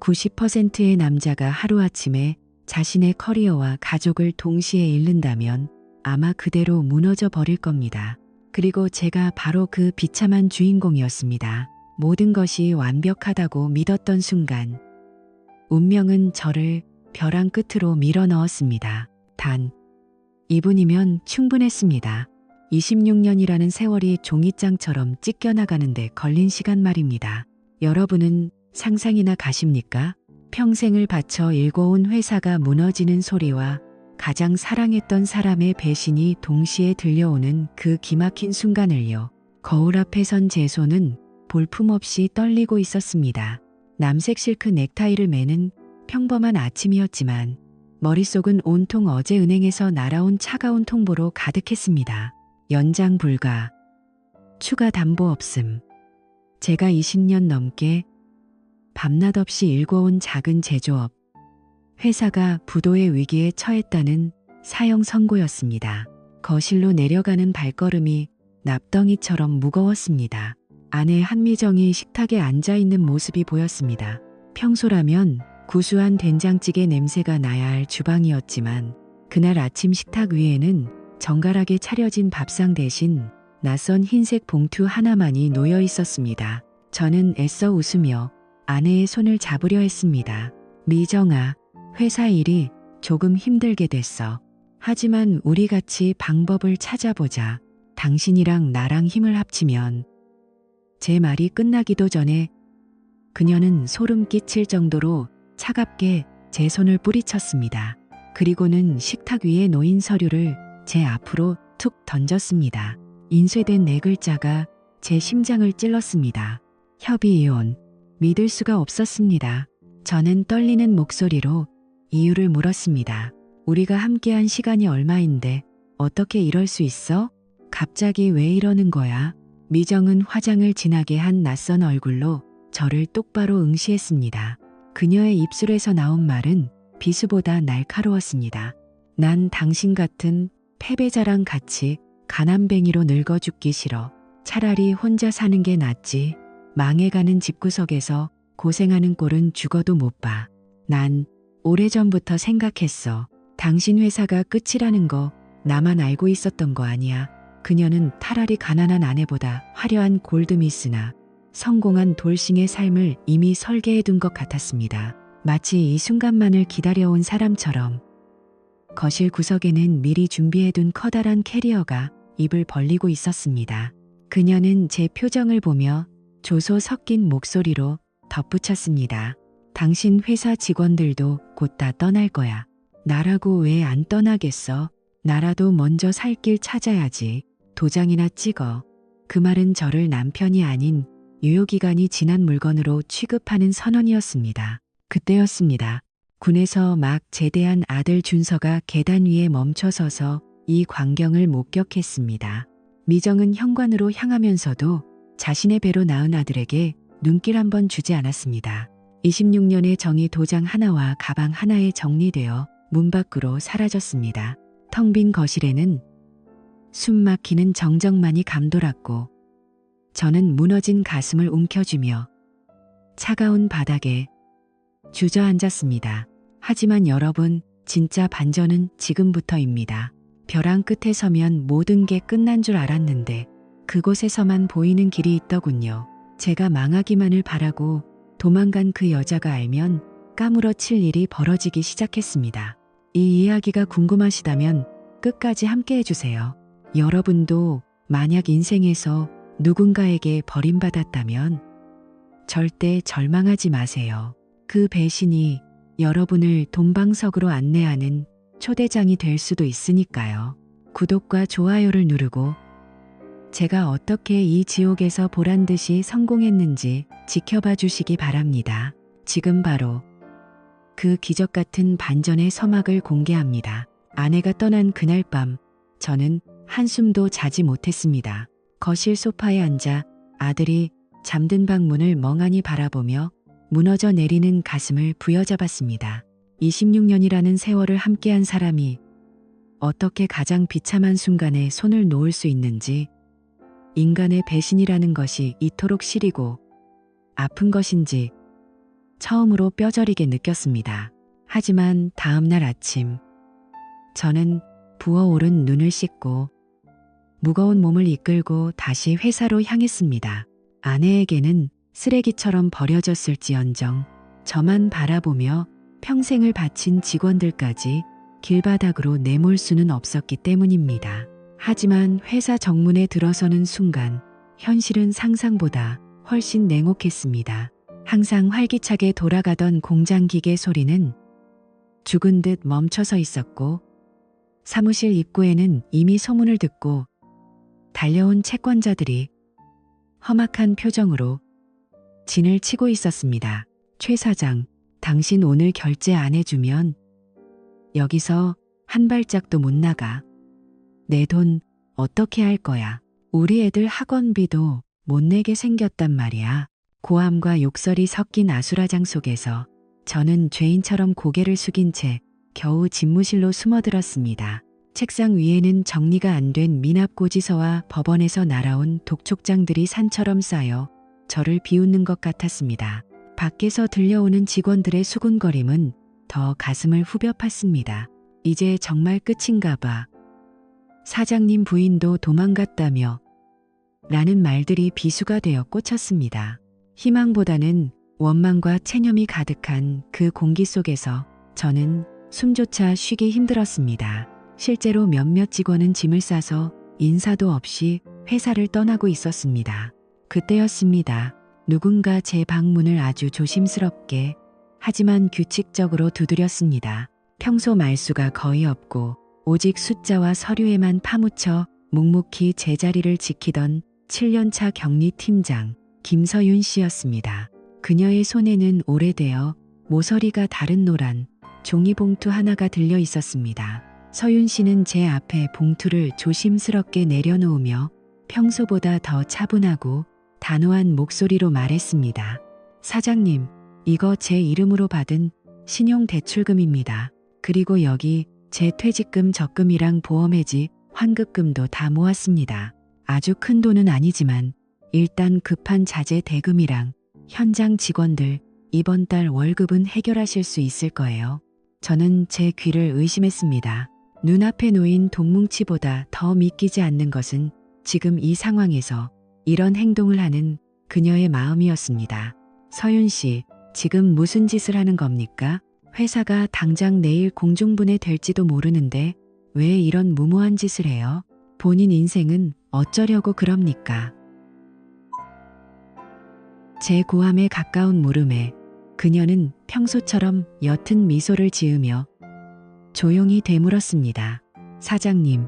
90%의 남자가 하루아침에 자신의 커리어와 가족을 동시에 잃는다면 아마 그대로 무너져 버릴 겁니다. 그리고 제가 바로 그 비참한 주인공이었습니다. 모든 것이 완벽하다고 믿었던 순간 운명은 저를 벼랑 끝으로 밀어 넣었습니다. 단 2분이면 충분했습니다. 26년이라는 세월이 종이장처럼 찢겨나가는데 걸린 시간 말입니다. 여러분은 상상이나 가십니까? 평생을 바쳐 일궈온 회사가 무너지는 소리와 가장 사랑했던 사람의 배신이 동시에 들려오는 그 기막힌 순간을요. 거울 앞에 선 제 손은 볼품없이 떨리고 있었습니다. 남색 실크 넥타이를 매는 평범한 아침이었지만 머릿속은 온통 어제 은행에서 날아온 차가운 통보로 가득했습니다. 연장 불가, 추가 담보 없음. 제가 20년 넘게 밤낮 없이 일궈온 작은 제조업, 회사가 부도의 위기에 처했다는 사형 선고였습니다. 거실로 내려가는 발걸음이 납덩이처럼 무거웠습니다. 아내 한미정이 식탁에 앉아있는 모습이 보였습니다. 평소라면 구수한 된장찌개 냄새가 나야 할 주방이었지만 그날 아침 식탁 위에는 정갈하게 차려진 밥상 대신 낯선 흰색 봉투 하나만이 놓여 있었습니다. 저는 애써 웃으며 아내의 손을 잡으려 했습니다. 미정아, 회사 일이 조금 힘들게 됐어. 하지만 우리 같이 방법을 찾아보자. 당신이랑 나랑 힘을 합치면. 제 말이 끝나기도 전에 그녀는 소름 끼칠 정도로 차갑게 제 손을 뿌리쳤습니다. 그리고는 식탁 위에 놓인 서류를 제 앞으로 툭 던졌습니다. 인쇄된 4글자가 제 심장을 찔렀습니다. 협의이혼. 믿을 수가 없었습니다. 저는 떨리는 목소리로 이유를 물었습니다. 우리가 함께한 시간이 얼마인데 어떻게 이럴 수 있어? 갑자기 왜 이러는 거야? 미정은 화장을 진하게 한 낯선 얼굴로 저를 똑바로 응시했습니다. 그녀의 입술에서 나온 말은 비수보다 날카로웠습니다. 난 당신 같은 패배자랑 같이 가난뱅이로 늙어 죽기 싫어. 차라리 혼자 사는 게 낫지. 망해가는 집구석에서 고생하는 꼴은 죽어도 못 봐. 난 오래전부터 생각했어. 당신 회사가 끝이라는 거 나만 알고 있었던 거 아니야. 그녀는 차라리 가난한 아내보다 화려한 골드미스나 성공한 돌싱의 삶을 이미 설계해둔 것 같았습니다. 마치 이 순간만을 기다려온 사람처럼. 거실 구석에는 미리 준비해둔 커다란 캐리어가 입을 벌리고 있었습니다. 그녀는 제 표정을 보며 조소 섞인 목소리로 덧붙였습니다. 당신 회사 직원들도 곧 다 떠날 거야. 나라고 왜 안 떠나겠어? 나라도 먼저 살 길 찾아야지. 도장이나 찍어. 그 말은 저를 남편이 아닌 유효기간이 지난 물건으로 취급하는 선언이었습니다. 그때였습니다. 군에서 막 제대한 아들 준서가 계단 위에 멈춰서서 이 광경을 목격했습니다. 미정은 현관으로 향하면서도 자신의 배로 낳은 아들에게 눈길 한번 주지 않았습니다. 26년의 정이 도장 하나와 가방 하나에 정리되어 문 밖으로 사라졌습니다. 텅 빈 거실에는 숨 막히는 정적만이 감돌았고 저는 무너진 가슴을 움켜쥐며 차가운 바닥에 주저앉았습니다. 하지만 여러분, 진짜 반전은 지금부터입니다. 벼랑 끝에 서면 모든 게 끝난 줄 알았는데 그곳에서만 보이는 길이 있더군요. 제가 망하기만을 바라고 도망간 그 여자가 알면 까무러칠 일이 벌어지기 시작했습니다. 이 이야기가 궁금하시다면 끝까지 함께 해주세요. 여러분도 만약 인생에서 누군가에게 버림받았다면 절대 절망하지 마세요. 그 배신이 여러분을 돈방석으로 안내하는 초대장이 될 수도 있으니까요. 구독과 좋아요를 누르고 제가 어떻게 이 지옥에서 보란듯이 성공했는지 지켜봐 주시기 바랍니다. 지금 바로 그 기적 같은 반전의 서막을 공개합니다. 아내가 떠난 그날 밤 저는 한숨도 자지 못했습니다. 거실 소파에 앉아 아들이 잠든 방 문을 멍하니 바라보며 무너져 내리는 가슴을 부여잡았습니다. 26년이라는 세월을 함께한 사람이 어떻게 가장 비참한 순간에 손을 놓을 수 있는지, 인간의 배신이라는 것이 이토록 시리고 아픈 것인지 처음으로 뼈저리게 느꼈습니다. 하지만 다음 날 아침 저는 부어오른 눈을 씻고 무거운 몸을 이끌고 다시 회사로 향했습니다. 아내에게는 쓰레기처럼 버려졌을지언정 저만 바라보며 평생을 바친 직원들까지 길바닥으로 내몰 수는 없었기 때문입니다. 하지만 회사 정문에 들어서는 순간 현실은 상상보다 훨씬 냉혹했습니다. 항상 활기차게 돌아가던 공장 기계 소리는 죽은 듯 멈춰서 있었고 사무실 입구에는 이미 소문을 듣고 달려온 채권자들이 험악한 표정으로 진을 치고 있었습니다. 최 사장, 당신 오늘 결제 안 해주면 여기서 한 발짝도 못 나가. 내 돈 어떻게 할 거야? 우리 애들 학원비도 못 내게 생겼단 말이야. 고함과 욕설이 섞인 아수라장 속에서 저는 죄인처럼 고개를 숙인 채 겨우 집무실로 숨어들었습니다. 책상 위에는 정리가 안 된 미납고지서와 법원에서 날아온 독촉장들이 산처럼 쌓여 저를 비웃는 것 같았습니다. 밖에서 들려오는 직원들의 수군거림은 더 가슴을 후벼 팠습니다. 이제 정말 끝인가 봐. 사장님 부인도 도망갔다며 라는 말들이 비수가 되어 꽂혔습니다. 희망보다는 원망과 체념이 가득한 그 공기 속에서 저는 숨조차 쉬기 힘들었습니다. 실제로 몇몇 직원은 짐을 싸서 인사도 없이 회사를 떠나고 있었습니다. 그때였습니다. 누군가 제 방문을 아주 조심스럽게 하지만 규칙적으로 두드렸습니다. 평소 말수가 거의 없고 오직 숫자와 서류에만 파묻혀 묵묵히 제자리를 지키던 7년차 격리팀장 김서윤 씨였습니다. 그녀의 손에는 오래되어 모서리가 다른 노란 종이봉투 하나가 들려 있었습니다. 서윤 씨는 제 앞에 봉투를 조심스럽게 내려놓으며 평소보다 더 차분하고 단호한 목소리로 말했습니다. 사장님, 이거 제 이름으로 받은 신용대출금입니다. 그리고 여기 제 퇴직금 적금이랑 보험해지 환급금도 다 모았습니다. 아주 큰 돈은 아니지만 일단 급한 자재 대금이랑 현장 직원들 이번 달 월급은 해결하실 수 있을 거예요. 저는 제 귀를 의심했습니다. 눈앞에 놓인 돈뭉치보다 더 믿기지 않는 것은 지금 이 상황에서 이런 행동을 하는 그녀의 마음이었습니다. 서윤 씨, 지금 무슨 짓을 하는 겁니까? 회사가 당장 내일 공중분해 될지도 모르는데 왜 이런 무모한 짓을 해요? 본인 인생은 어쩌려고 그럽니까? 제 고함에 가까운 물음에 그녀는 평소처럼 옅은 미소를 지으며 조용히 되물었습니다. 사장님,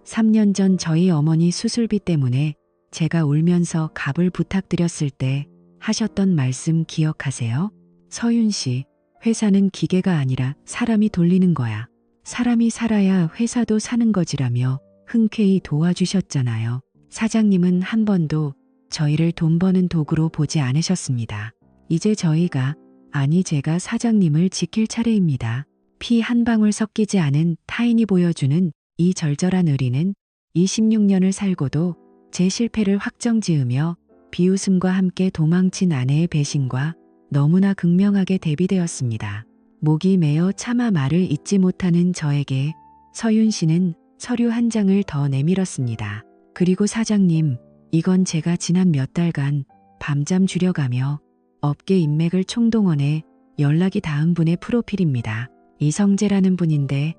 3년 전 저희 어머니 수술비 때문에 제가 울면서 값을 부탁드렸을 때 하셨던 말씀 기억하세요? 서윤 씨, 회사는 기계가 아니라 사람이 돌리는 거야. 사람이 살아야 회사도 사는 거지라며 흔쾌히 도와주셨잖아요. 사장님은 한 번도 저희를 돈 버는 도구로 보지 않으셨습니다. 이제 저희가, 아니 제가 사장님을 지킬 차례입니다. 피 한 방울 섞이지 않은 타인이 보여주는 이 절절한 의리는 26년을 살고도 제 실패를 확정지으며 비웃음과 함께 도망친 아내의 배신과 너무나 극명하게 대비되었습니다. 목이 메어 차마 말을 잇지 못하는 저에게 서윤 씨는 서류 한 장을 더 내밀었습니다. 그리고 사장님, 이건 제가 지난 몇 달간 밤잠 줄여가며 업계 인맥을 총동원해 연락이 닿은 분의 프로필입니다. 이성재라는 분인데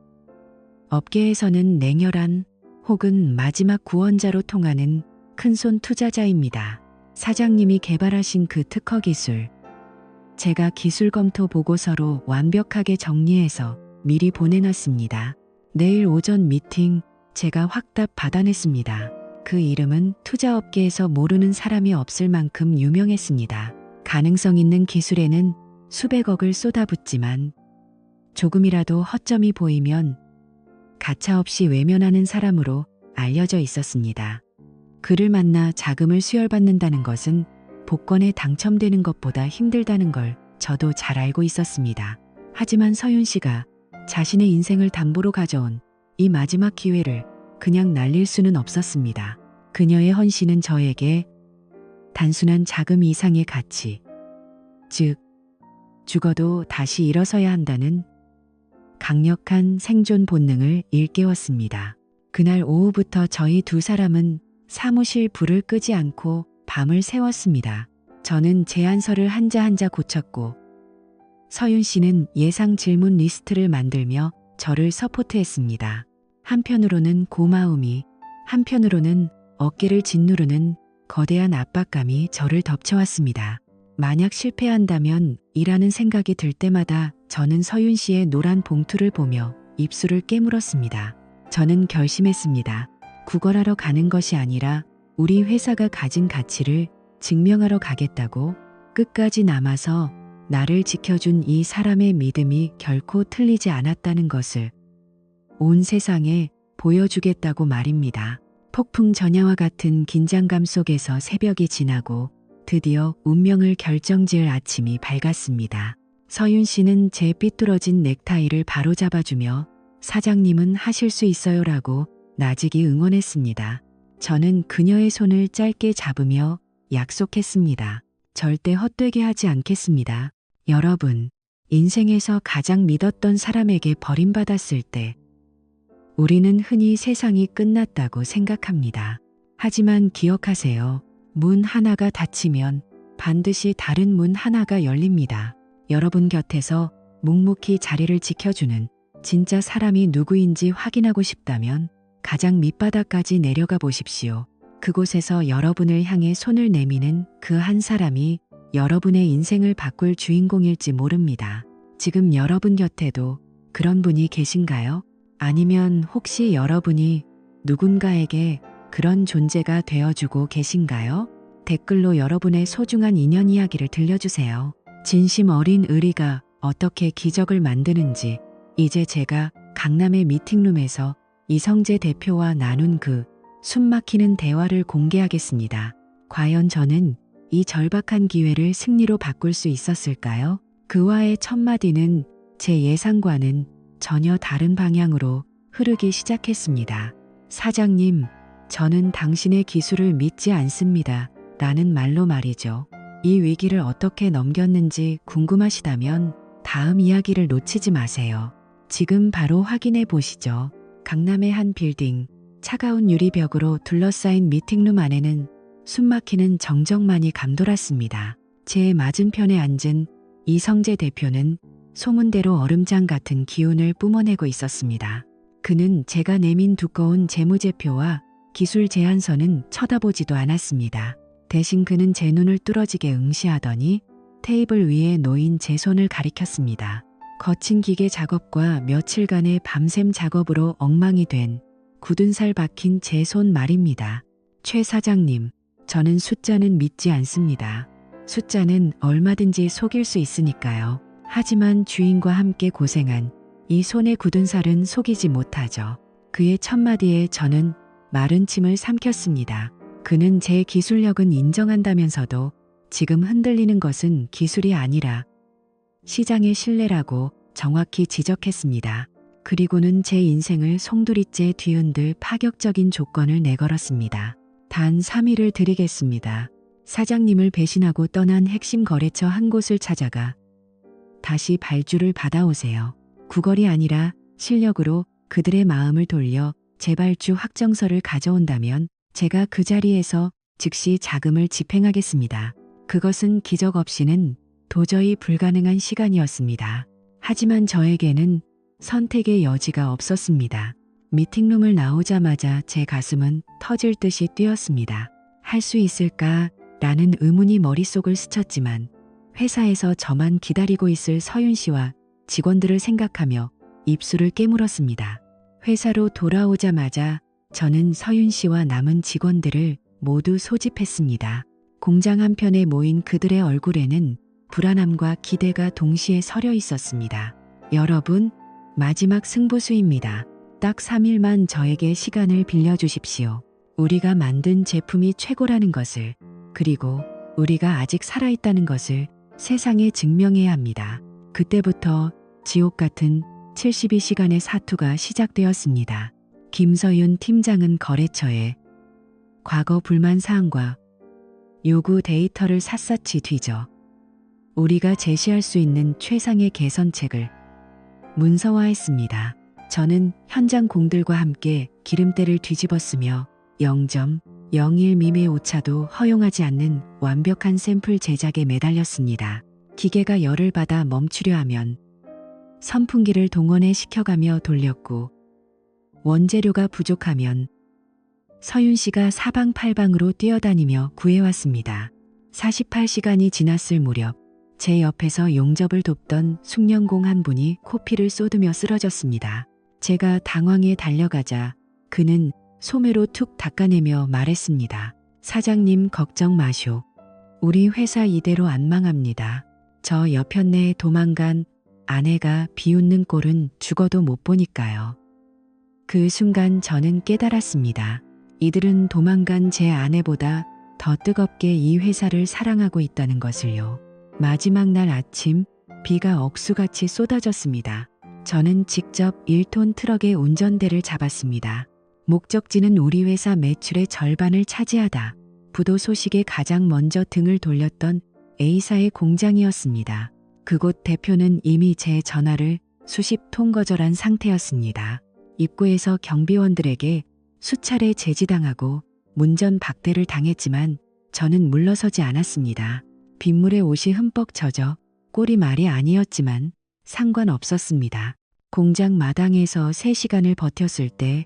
업계에서는 냉혈한 혹은 마지막 구원자로 통하는 큰손 투자자입니다. 사장님이 개발하신 그 특허 기술, 제가 기술 검토 보고서로 완벽하게 정리해서 미리 보내놨습니다. 내일 오전 미팅 제가 확답 받아냈습니다. 그 이름은 투자업계에서 모르는 사람이 없을 만큼 유명했습니다. 가능성 있는 기술에는 수백억을 쏟아붓지만 조금이라도 허점이 보이면 가차없이 외면하는 사람으로 알려져 있었습니다. 그를 만나 자금을 수혈받는다는 것은 복권에 당첨되는 것보다 힘들다는 걸 저도 잘 알고 있었습니다. 하지만 서윤 씨가 자신의 인생을 담보로 가져온 이 마지막 기회를 그냥 날릴 수는 없었습니다. 그녀의 헌신은 저에게 단순한 자금 이상의 가치, 즉 죽어도 다시 일어서야 한다는 강력한 생존 본능을 일깨웠습니다. 그날 오후부터 저희 두 사람은 사무실 불을 끄지 않고 밤을 새웠습니다. 저는 제안서를 한자 한자 고쳤고 서윤 씨는 예상 질문 리스트를 만들며 저를 서포트했습니다. 한편으로는 고마움이, 한편으로는 어깨를 짓누르는 거대한 압박감이 저를 덮쳐왔습니다. 만약 실패한다면 이라는 생각이 들 때마다 저는 서윤 씨의 노란 봉투를 보며 입술을 깨물었습니다. 저는 결심했습니다. 구걸하러 가는 것이 아니라 우리 회사가 가진 가치를 증명하러 가겠다고. 끝까지 남아서 나를 지켜준 이 사람의 믿음이 결코 틀리지 않았다는 것을 온 세상에 보여주겠다고 말입니다. 폭풍 전야와 같은 긴장감 속에서 새벽이 지나고 드디어 운명을 결정지을 아침이 밝았습니다. 서윤 씨는 제 삐뚤어진 넥타이를 바로잡아주며 사장님은 하실 수 있어요라고 나직이 응원했습니다. 저는 그녀의 손을 짧게 잡으며 약속했습니다. 절대 헛되게 하지 않겠습니다. 여러분, 인생에서 가장 믿었던 사람에게 버림받았을 때 우리는 흔히 세상이 끝났다고 생각합니다. 하지만 기억하세요. 문 하나가 닫히면 반드시 다른 문 하나가 열립니다. 여러분 곁에서 묵묵히 자리를 지켜주는 진짜 사람이 누구인지 확인하고 싶다면 가장 밑바닥까지 내려가 보십시오. 그곳에서 여러분을 향해 손을 내미는 그 한 사람이 여러분의 인생을 바꿀 주인공일지 모릅니다. 지금 여러분 곁에도 그런 분이 계신가요? 아니면 혹시 여러분이 누군가에게 그런 존재가 되어주고 계신가요? 댓글로 여러분의 소중한 인연 이야기를 들려주세요. 진심 어린 의리가 어떻게 기적을 만드는지 이제 제가 강남의 미팅룸에서 이성재 대표와 나눈 그 숨막히는 대화를 공개하겠습니다. 과연 저는 이 절박한 기회를 승리로 바꿀 수 있었을까요? 그와의 첫 마디는 제 예상과는 전혀 다른 방향으로 흐르기 시작했습니다. 사장님, 저는 당신의 기술을 믿지 않습니다. 라는 말로 말이죠. 이 위기를 어떻게 넘겼는지 궁금하시다면 다음 이야기를 놓치지 마세요. 지금 바로 확인해 보시죠. 강남의 한 빌딩, 차가운 유리벽으로 둘러싸인 미팅룸 안에는 숨막히는 정적만이 감돌았습니다. 제 맞은편에 앉은 이성재 대표는 소문대로 얼음장 같은 기운을 뿜어내고 있었습니다. 그는 제가 내민 두꺼운 재무제표와 기술 제안서는 쳐다보지도 않았습니다. 대신 그는 제 눈을 뚫어지게 응시하더니 테이블 위에 놓인 제 손을 가리켰습니다. 거친 기계 작업과 며칠간의 밤샘 작업으로 엉망이 된 굳은 살 박힌 제 손 말입니다. 최 사장님, 저는 숫자는 믿지 않습니다. 숫자는 얼마든지 속일 수 있으니까요. 하지만 주인과 함께 고생한 이 손의 굳은 살은 속이지 못하죠. 그의 첫마디에 저는 마른 침을 삼켰습니다. 그는 제 기술력은 인정한다면서도 지금 흔들리는 것은 기술이 아니라 시장의 신뢰라고 정확히 지적했습니다. 그리고는 제 인생을 송두리째 뒤흔들 파격적인 조건을 내걸었습니다. 단 3일을 드리겠습니다. 사장님을 배신하고 떠난 핵심 거래처 한 곳을 찾아가 다시 발주를 받아오세요. 구걸이 아니라 실력으로 그들의 마음을 돌려 재발주 확정서를 가져온다면 제가 그 자리에서 즉시 자금을 집행하겠습니다. 그것은 기적 없이는 도저히 불가능한 시간이었습니다. 하지만 저에게는 선택의 여지가 없었습니다. 미팅룸을 나오자마자 제 가슴은 터질 듯이 뛰었습니다. 할 수 있을까? 라는 의문이 머릿속을 스쳤지만 회사에서 저만 기다리고 있을 서윤 씨와 직원들을 생각하며 입술을 깨물었습니다. 회사로 돌아오자마자 저는 서윤 씨와 남은 직원들을 모두 소집했습니다. 공장 한편에 모인 그들의 얼굴에는 불안함과 기대가 동시에 서려 있었습니다. 여러분, 마지막 승부수입니다. 딱 3일만 저에게 시간을 빌려주십시오. 우리가 만든 제품이 최고라는 것을, 그리고 우리가 아직 살아있다는 것을 세상에 증명해야 합니다. 그때부터 지옥 같은 72시간의 사투가 시작되었습니다. 김서윤 팀장은 거래처에 과거 불만 사항과 요구 데이터를 샅샅이 뒤져 우리가 제시할 수 있는 최상의 개선책을 문서화했습니다. 저는 현장 공들과 함께 기름때를 뒤집었으며 0.01mm의 오차도 허용하지 않는 완벽한 샘플 제작에 매달렸습니다. 기계가 열을 받아 멈추려 하면 선풍기를 동원해 식혀가며 돌렸고, 원재료가 부족하면 서윤 씨가 사방팔방으로 뛰어다니며 구해왔습니다. 48시간이 지났을 무렵 제 옆에서 용접을 돕던 숙련공 한 분이 코피를 쏟으며 쓰러졌습니다. 제가 당황해 달려가자 그는 소매로 툭 닦아내며 말했습니다. 사장님 걱정 마쇼. 우리 회사 이대로 안 망합니다. 저 여편네에 도망간 아내가 비웃는 꼴은 죽어도 못 보니까요. 그 순간 저는 깨달았습니다. 이들은 도망간 제 아내보다 더 뜨겁게 이 회사를 사랑하고 있다는 것을요. 마지막 날 아침 비가 억수같이 쏟아졌습니다. 저는 직접 1톤 트럭의 운전대를 잡았습니다. 목적지는 우리 회사 매출의 절반을 차지하다 부도 소식에 가장 먼저 등을 돌렸던 A사의 공장이었습니다. 그곳 대표는 이미 제 전화를 수십 통 거절한 상태였습니다. 입구에서 경비원들에게 수차례 제지당하고 문전박대를 당했지만 저는 물러서지 않았습니다. 빗물에 옷이 흠뻑 젖어 꼴이 말이 아니었지만 상관없었습니다. 공장 마당에서 3시간을 버텼을 때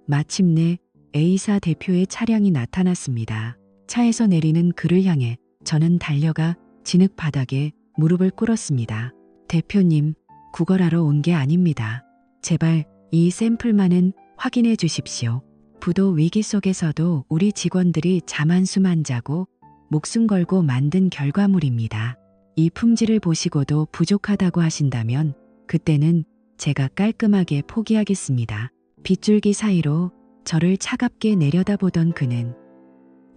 마침내 A사 대표의 차량이 나타났습니다. 차에서 내리는 그를 향해 저는 달려가 진흙 바닥에 무릎을 꿇었습니다. 대표님, 구걸하러 온 게 아닙니다. 제발 이 샘플만은 확인해 주십시오. 부도 위기 속에서도 우리 직원들이 잠 한숨 안 자고 목숨 걸고 만든 결과물입니다. 이 품질을 보시고도 부족하다고 하신다면 그때는 제가 깔끔하게 포기하겠습니다. 빗줄기 사이로 저를 차갑게 내려다보던 그는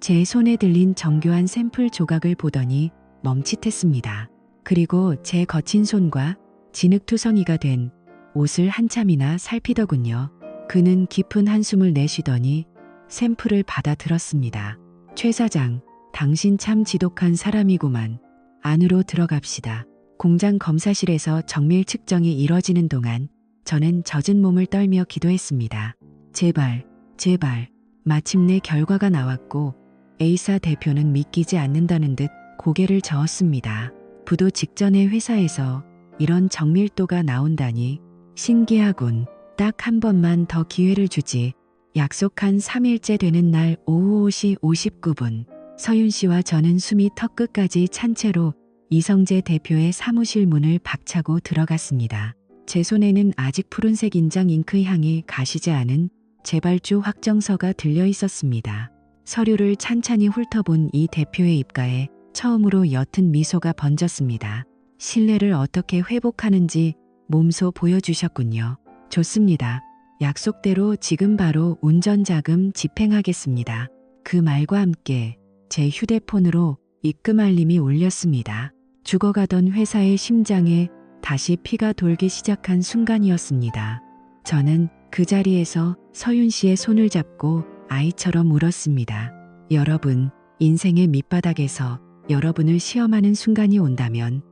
제 손에 들린 정교한 샘플 조각을 보더니 멈칫했습니다. 그리고 제 거친 손과 진흙투성이가 된 옷을 한참이나 살피더군요. 그는 깊은 한숨을 내쉬더니 샘플을 받아 들었습니다. 최 사장, 당신 참 지독한 사람이구만. 안으로 들어갑시다. 공장 검사실에서 정밀 측정이 이뤄지는 동안 저는 젖은 몸을 떨며 기도했습니다. 제발, 제발. 마침내 결과가 나왔고 A사 대표는 믿기지 않는다는 듯 고개를 저었습니다. 부도 직전의 회사에서 이런 정밀도가 나온다니 신기하군. 딱 한 번만 더 기회를 주지. 약속한 3일째 되는 날 오후 5시 59분. 서윤 씨와 저는 숨이 턱끝까지 찬 채로 이성재 대표의 사무실 문을 박차고 들어갔습니다. 제 손에는 아직 푸른색 인장 잉크 향이 가시지 않은 재발주 확정서가 들려 있었습니다. 서류를 찬찬히 훑어본 이 대표의 입가에 처음으로 옅은 미소가 번졌습니다. 신뢰를 어떻게 회복하는지 몸소 보여주셨군요. 좋습니다. 약속대로 지금 바로 운전자금 집행하겠습니다. 그 말과 함께 제 휴대폰으로 입금 알림이 울렸습니다. 죽어가던 회사의 심장에 다시 피가 돌기 시작한 순간이었습니다. 저는 그 자리에서 서윤 씨의 손을 잡고 아이처럼 울었습니다. 여러분, 인생의 밑바닥에서 여러분을 시험하는 순간이 온다면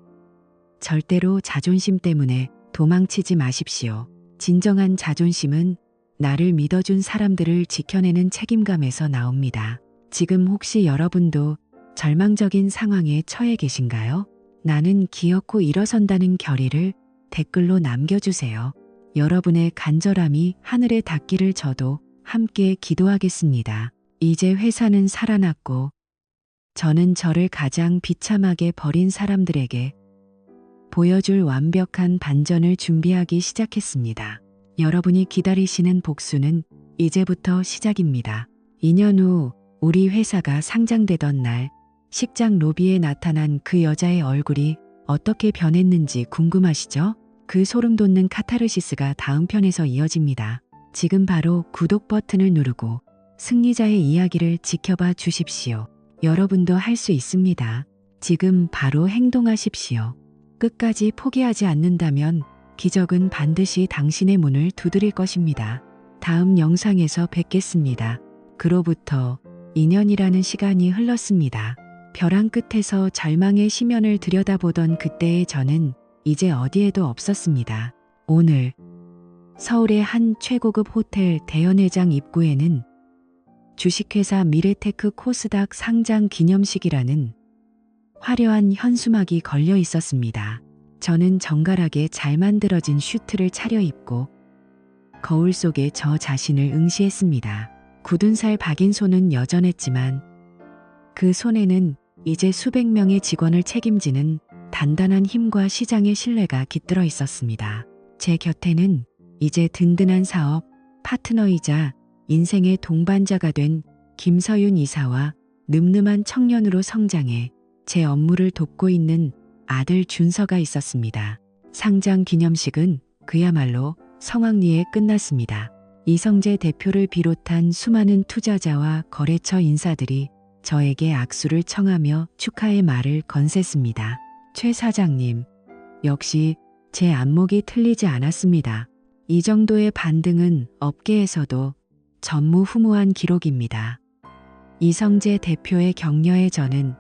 절대로 자존심 때문에 도망치지 마십시오. 진정한 자존심은 나를 믿어준 사람들을 지켜내는 책임감에서 나옵니다. 지금 혹시 여러분도 절망적인 상황에 처해 계신가요? 나는 기어코 일어선다는 결의를 댓글로 남겨주세요. 여러분의 간절함이 하늘에 닿기를 저도 함께 기도하겠습니다. 이제 회사는 살아났고 저는 저를 가장 비참하게 버린 사람들에게 보여줄 완벽한 반전을 준비하기 시작했습니다. 여러분이 기다리시는 복수는 이제부터 시작입니다. 2년 후 우리 회사가 상장되던 날 식장 로비에 나타난 그 여자의 얼굴이 어떻게 변했는지 궁금하시죠? 그 소름 돋는 카타르시스가 다음 편에서 이어집니다. 지금 바로 구독 버튼을 누르고 승리자의 이야기를 지켜봐 주십시오. 여러분도 할 수 있습니다. 지금 바로 행동하십시오. 끝까지 포기하지 않는다면 기적은 반드시 당신의 문을 두드릴 것입니다. 다음 영상에서 뵙겠습니다. 그로부터 2년이라는 시간이 흘렀습니다. 벼랑 끝에서 절망의 심연을 들여다보던 그때의 저는 이제 어디에도 없었습니다. 오늘 서울의 한 최고급 호텔 대연회장 입구에는 주식회사 미래테크 코스닥 상장 기념식이라는 화려한 현수막이 걸려 있었습니다. 저는 정갈하게 잘 만들어진 슈트를 차려입고 거울 속에 저 자신을 응시했습니다. 굳은 살 박인 손은 여전했지만 그 손에는 이제 수백 명의 직원을 책임지는 단단한 힘과 시장의 신뢰가 깃들어 있었습니다. 제 곁에는 이제 든든한 사업 파트너이자 인생의 동반자가 된 김서윤 이사와 늠름한 청년으로 성장해 제 업무를 돕고 있는 아들 준서가 있었습니다. 상장 기념식은 그야말로 성황리에 끝났습니다. 이성재 대표를 비롯한 수많은 투자자와 거래처 인사들이 저에게 악수를 청하며 축하의 말을 건넸습니다. 최 사장님, 역시 제 안목이 틀리지 않았습니다. 이 정도의 반등은 업계에서도 전무후무한 기록입니다. 이성재 대표의 격려에 저는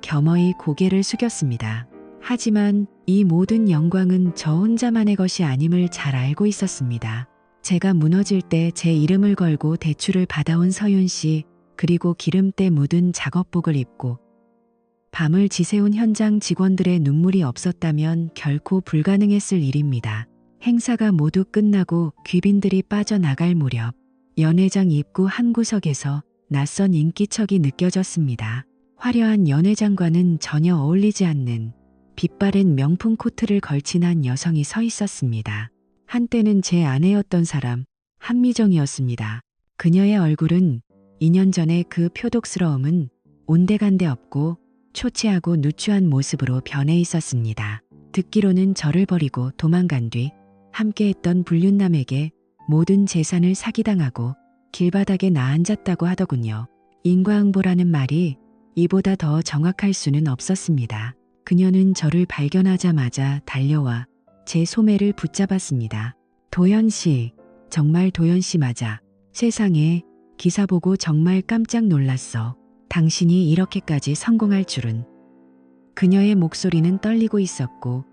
겸허히 고개를 숙였습니다. 하지만 이 모든 영광은 저 혼자만의 것이 아님을 잘 알고 있었습니다. 제가 무너질 때 제 이름을 걸고 대출을 받아온 서윤 씨, 그리고 기름때 묻은 작업복을 입고 밤을 지새운 현장 직원들의 눈물이 없었다면 결코 불가능했을 일입니다. 행사가 모두 끝나고 귀빈들이 빠져나갈 무렵 연회장 입구 한 구석에서 낯선 인기척이 느껴졌습니다. 화려한 연회장과는 전혀 어울리지 않는 빛바랜 명품 코트를 걸친 한 여성이 서 있었습니다. 한때는 제 아내였던 사람 한미정이었습니다. 그녀의 얼굴은 2년 전의 그 표독스러움은 온데간데 없고 초췌하고 누추한 모습으로 변해 있었습니다. 듣기로는 저를 버리고 도망간 뒤 함께했던 불륜남에게 모든 재산을 사기당하고 길바닥에 나앉았다고 하더군요. 인과응보라는 말이 이보다 더 정확할 수는 없었습니다. 그녀는 저를 발견하자마자 달려와 제 소매를 붙잡았습니다. 도연 씨, 정말 도연 씨 맞아. 세상에, 기사 보고 정말 깜짝 놀랐어. 당신이 이렇게까지 성공할 줄은. 그녀의 목소리는 떨리고 있었고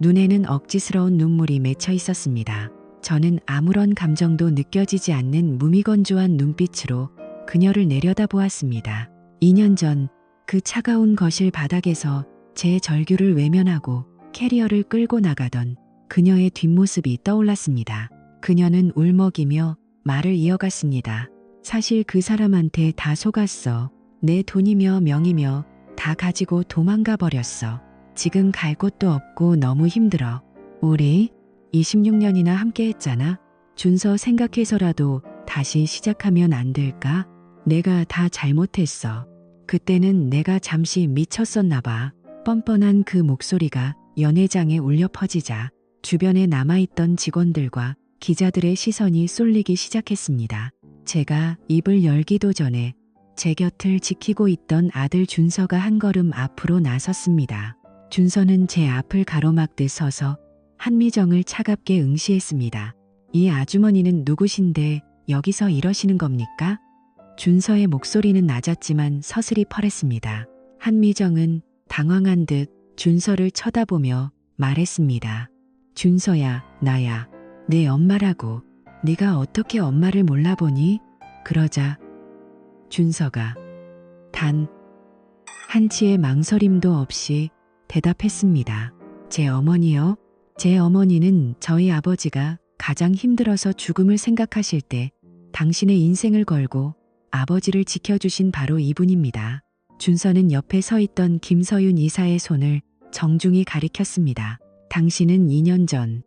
눈에는 억지스러운 눈물이 맺혀 있었습니다. 저는 아무런 감정도 느껴지지 않는 무미건조한 눈빛으로 그녀를 내려다보았습니다. 2년 전 그 차가운 거실 바닥에서 제 절규를 외면하고 캐리어를 끌고 나가던 그녀의 뒷모습이 떠올랐습니다. 그녀는 울먹이며 말을 이어갔습니다. 사실 그 사람한테 다 속았어. 내 돈이며 명이며 다 가지고 도망가 버렸어. 지금 갈 곳도 없고 너무 힘들어. 우리 26년이나 함께 했잖아. 준서 생각해서라도 다시 시작하면 안 될까? 내가 다 잘못했어. 그때는 내가 잠시 미쳤었나 봐. 뻔뻔한 그 목소리가 연회장에 울려 퍼지자 주변에 남아있던 직원들과 기자들의 시선이 쏠리기 시작했습니다. 제가 입을 열기도 전에 제 곁을 지키고 있던 아들 준서가 한 걸음 앞으로 나섰습니다. 준서는 제 앞을 가로막듯 서서 한미정을 차갑게 응시했습니다. 이 아주머니는 누구신데 여기서 이러시는 겁니까? 준서의 목소리는 낮았지만 서슬이 펄했습니다. 한미정은 당황한 듯 준서를 쳐다보며 말했습니다. 준서야, 나야. 내 엄마라고. 네가 어떻게 엄마를 몰라보니? 그러자 준서가 단 한치의 망설임도 없이 대답했습니다. 제 어머니요? 제 어머니는 저희 아버지가 가장 힘들어서 죽음을 생각하실 때 당신의 인생을 걸고 아버지를 지켜주신 바로 이분입니다. 준서는 옆에 서 있던 김서윤 이사의 손을 정중히 가리켰습니다. 당신은 2년 전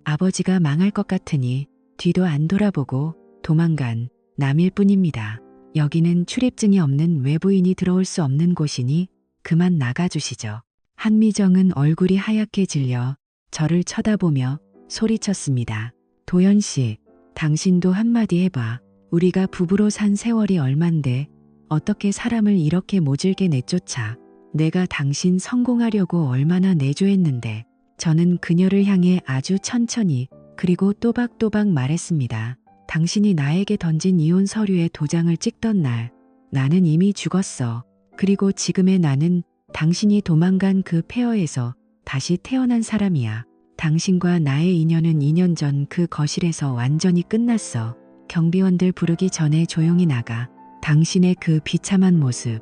아버지가 망할 것 같으니 뒤도 안 돌아보고 도망간 남일 뿐입니다. 여기는 출입증이 없는 외부인이 들어올 수 없는 곳이니 그만 나가주시죠. 한미정은 얼굴이 하얗게 질려 저를 쳐다보며 소리쳤습니다. 도연 씨, 당신도 한마디 해봐. 우리가 부부로 산 세월이 얼만데 어떻게 사람을 이렇게 모질게 내쫓아. 내가 당신 성공하려고 얼마나 내조했는데. 저는 그녀를 향해 아주 천천히 그리고 또박또박 말했습니다. 당신이 나에게 던진 이혼 서류에 도장을 찍던 날 나는 이미 죽었어. 그리고 지금의 나는 당신이 도망간 그 폐허에서 다시 태어난 사람이야. 당신과 나의 인연은 2년 전 그 거실에서 완전히 끝났어. 경비원들 부르기 전에 조용히 나가. 당신의 그 비참한 모습.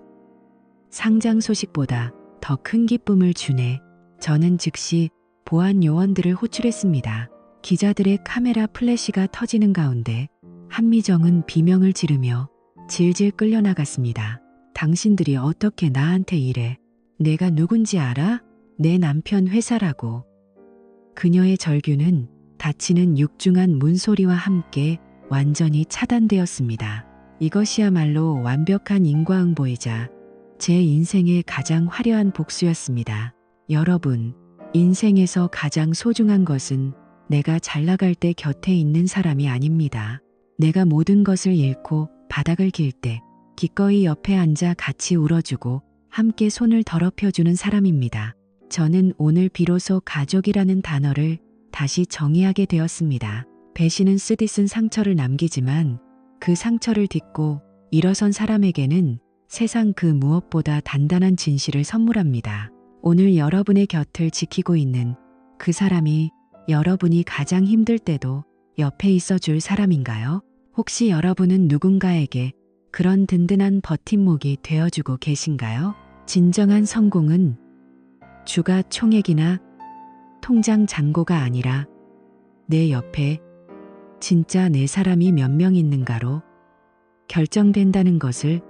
상장 소식보다 더 큰 기쁨을 주네. 저는 즉시 보안 요원들을 호출했습니다. 기자들의 카메라 플래시가 터지는 가운데 한미정은 비명을 지르며 질질 끌려나갔습니다. 당신들이 어떻게 나한테 이래? 내가 누군지 알아? 내 남편 회사라고. 그녀의 절규는 닫히는 육중한 문소리와 함께 완전히 차단되었습니다. 이것이야말로 완벽한 인과응보이자 제 인생의 가장 화려한 복수였습니다. 여러분, 인생에서 가장 소중한 것은 내가 잘 나갈 때 곁에 있는 사람이 아닙니다. 내가 모든 것을 잃고 바닥을 길 때 기꺼이 옆에 앉아 같이 울어주고 함께 손을 더럽혀주는 사람입니다. 저는 오늘 비로소 가족이라는 단어를 다시 정의하게 되었습니다. 배신은 쓰디쓴 상처를 남기지만 그 상처를 딛고 일어선 사람에게는 세상 그 무엇보다 단단한 진실을 선물합니다. 오늘 여러분의 곁을 지키고 있는 그 사람이 여러분이 가장 힘들 때도 옆에 있어 줄 사람인가요? 혹시 여러분은 누군가에게 그런 든든한 버팀목이 되어주고 계신가요? 진정한 성공은 주가 총액이나 통장 잔고가 아니라 내 옆에 진짜 내 사람이 몇 명 있는가로 결정된다는 것을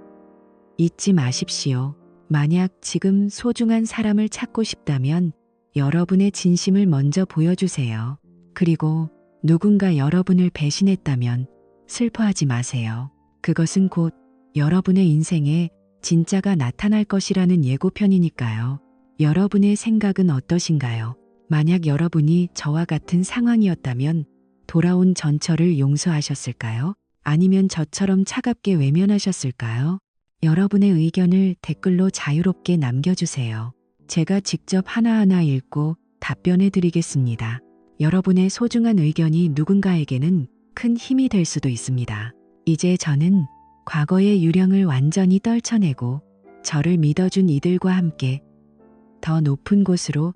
잊지 마십시오. 만약 지금 소중한 사람을 찾고 싶다면 여러분의 진심을 먼저 보여주세요. 그리고 누군가 여러분을 배신했다면 슬퍼하지 마세요. 그것은 곧 여러분의 인생에 진짜가 나타날 것이라는 예고편이니까요. 여러분의 생각은 어떠신가요? 만약 여러분이 저와 같은 상황이었다면 돌아온 전철을 용서하셨을까요? 아니면 저처럼 차갑게 외면하셨을까요? 여러분의 의견을 댓글로 자유롭게 남겨주세요. 제가 직접 하나하나 읽고 답변해 드리겠습니다. 여러분의 소중한 의견이 누군가에게는 큰 힘이 될 수도 있습니다. 이제 저는 과거의 유령을 완전히 떨쳐내고 저를 믿어준 이들과 함께 더 높은 곳으로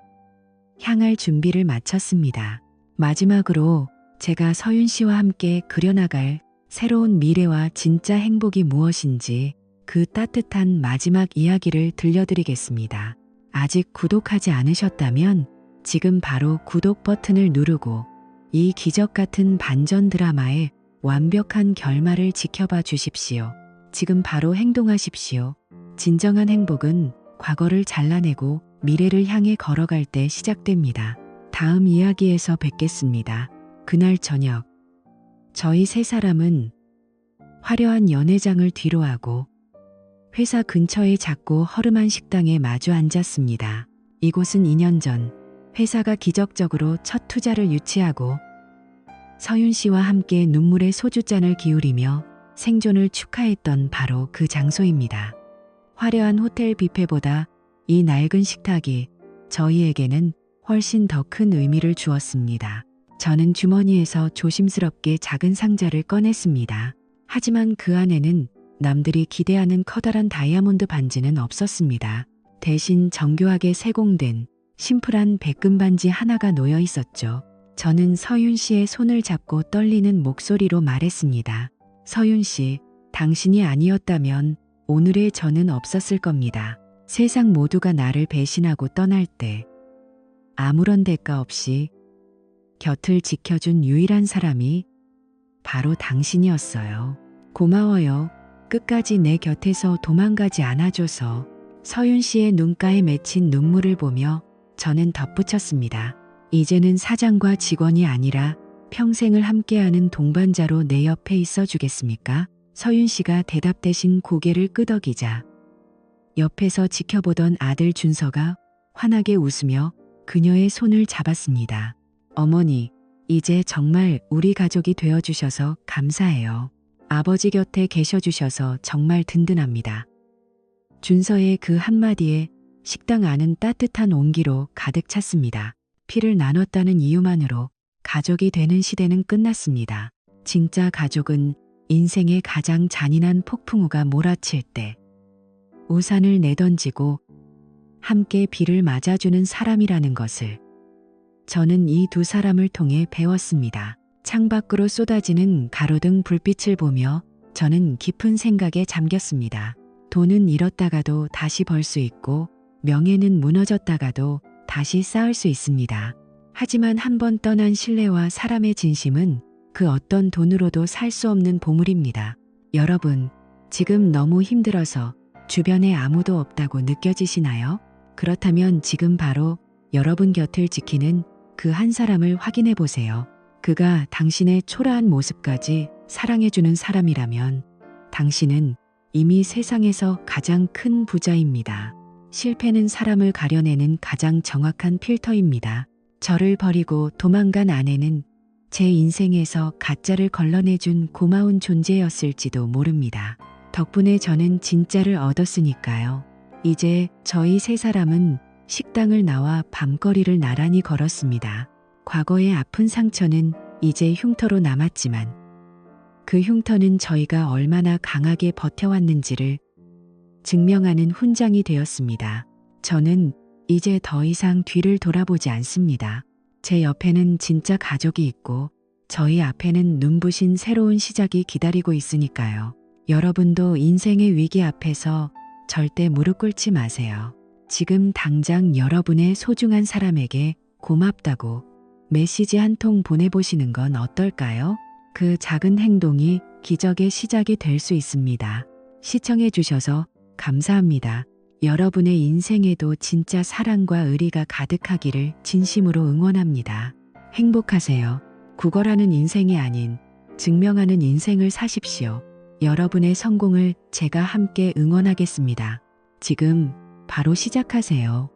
향할 준비를 마쳤습니다. 마지막으로 제가 서윤 씨와 함께 그려나갈 새로운 미래와 진짜 행복이 무엇인지 그 따뜻한 마지막 이야기를 들려드리겠습니다. 아직 구독하지 않으셨다면 지금 바로 구독 버튼을 누르고 이 기적 같은 반전 드라마의 완벽한 결말을 지켜봐 주십시오. 지금 바로 행동하십시오. 진정한 행복은 과거를 잘라내고 미래를 향해 걸어갈 때 시작됩니다. 다음 이야기에서 뵙겠습니다. 그날 저녁, 저희 세 사람은 화려한 연회장을 뒤로하고 회사 근처의 작고 허름한 식당에 마주 앉았습니다. 이곳은 2년 전 회사가 기적적으로 첫 투자를 유치하고 서윤 씨와 함께 눈물의 소주잔을 기울이며 생존을 축하했던 바로 그 장소입니다. 화려한 호텔 뷔페보다 이 낡은 식탁이 저희에게는 훨씬 더 큰 의미를 주었습니다. 저는 주머니에서 조심스럽게 작은 상자를 꺼냈습니다. 하지만 그 안에는 남들이 기대하는 커다란 다이아몬드 반지는 없었습니다. 대신 정교하게 세공된 심플한 백금 반지 하나가 놓여 있었죠. 저는 서윤 씨의 손을 잡고 떨리는 목소리로 말했습니다. 서윤 씨, 당신이 아니었다면 오늘의 저는 없었을 겁니다. 세상 모두가 나를 배신하고 떠날 때 아무런 대가 없이 곁을 지켜준 유일한 사람이 바로 당신이었어요. 고마워요. 끝까지 내 곁에서 도망가지 않아줘서. 서윤 씨의 눈가에 맺힌 눈물을 보며 저는 덧붙였습니다. 이제는 사장과 직원이 아니라 평생을 함께하는 동반자로 내 옆에 있어 주겠습니까? 서윤 씨가 대답 대신 고개를 끄덕이자 옆에서 지켜보던 아들 준서가 환하게 웃으며 그녀의 손을 잡았습니다. 어머니, 이제 정말 우리 가족이 되어주셔서 감사해요. 아버지 곁에 계셔주셔서 정말 든든합니다. 준서의 그 한마디에 식당 안은 따뜻한 온기로 가득 찼습니다. 피를 나눴다는 이유만으로 가족이 되는 시대는 끝났습니다. 진짜 가족은 인생의 가장 잔인한 폭풍우가 몰아칠 때 우산을 내던지고 함께 비를 맞아주는 사람이라는 것을 저는 이 두 사람을 통해 배웠습니다. 창밖으로 쏟아지는 가로등 불빛을 보며 저는 깊은 생각에 잠겼습니다. 돈은 잃었다가도 다시 벌 수 있고 명예는 무너졌다가도 다시 쌓을 수 있습니다. 하지만 한 번 떠난 신뢰와 사람의 진심은 그 어떤 돈으로도 살 수 없는 보물입니다. 여러분, 지금 너무 힘들어서 주변에 아무도 없다고 느껴지시나요? 그렇다면 지금 바로 여러분 곁을 지키는 그 한 사람을 확인해 보세요. 그가 당신의 초라한 모습까지 사랑해주는 사람이라면 당신은 이미 세상에서 가장 큰 부자입니다. 실패는 사람을 가려내는 가장 정확한 필터입니다. 저를 버리고 도망간 아내는 제 인생에서 가짜를 걸러내준 고마운 존재였을지도 모릅니다. 덕분에 저는 진짜를 얻었으니까요. 이제 저희 세 사람은 식당을 나와 밤거리를 나란히 걸었습니다. 과거의 아픈 상처는 이제 흉터로 남았지만 그 흉터는 저희가 얼마나 강하게 버텨왔는지를 증명하는 훈장이 되었습니다. 저는 이제 더 이상 뒤를 돌아보지 않습니다. 제 옆에는 진짜 가족이 있고 저희 앞에는 눈부신 새로운 시작이 기다리고 있으니까요. 여러분도 인생의 위기 앞에서 절대 무릎 꿇지 마세요. 지금 당장 여러분의 소중한 사람에게 고맙다고 메시지 한 통 보내보시는 건 어떨까요? 그 작은 행동이 기적의 시작이 될 수 있습니다. 시청해 주셔서 감사합니다. 여러분의 인생에도 진짜 사랑과 의리가 가득하기를 진심으로 응원합니다. 행복하세요. 구걸하는 인생이 아닌 증명하는 인생을 사십시오. 여러분의 성공을 제가 함께 응원하겠습니다. 지금 바로 시작하세요.